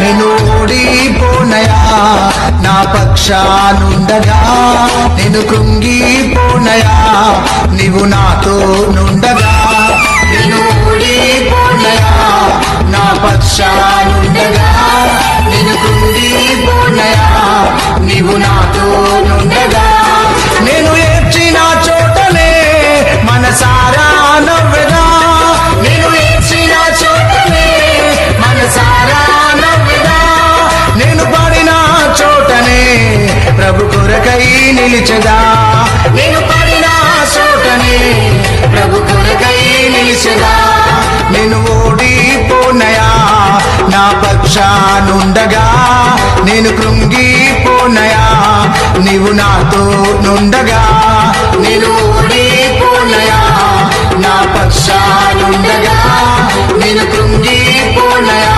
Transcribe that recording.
నేను ఓడిపోనయా, నా పక్షానుండగా నేను కృంగిపోనయా, నీవు నాతో నుండగా. నేను ఓడిపోనయా, నా పక్షానుండగా నేను కృంగిపోనయా, నీవు నాతో నుండగా. నేను ఏడ్చిన చోటనే మనసారా నవ్వెదా, నేను ఏడ్చిన చోటనే మనసారా నవ్వెదా, నేను పడిన చోటనే ప్రభు కొరకై నిలిచెదా, నేను పడిన చోటనే ప్రభు కొరకై నిలిచెదా. నేను ఓడిపోనయా, నా పక్షానుండగా నేను కృంగిపోనయా, నీవు నాతో నుండగా. నేను ఓడిపోనయా, నా పక్షానుండగా నేను కృంగిపోనయా,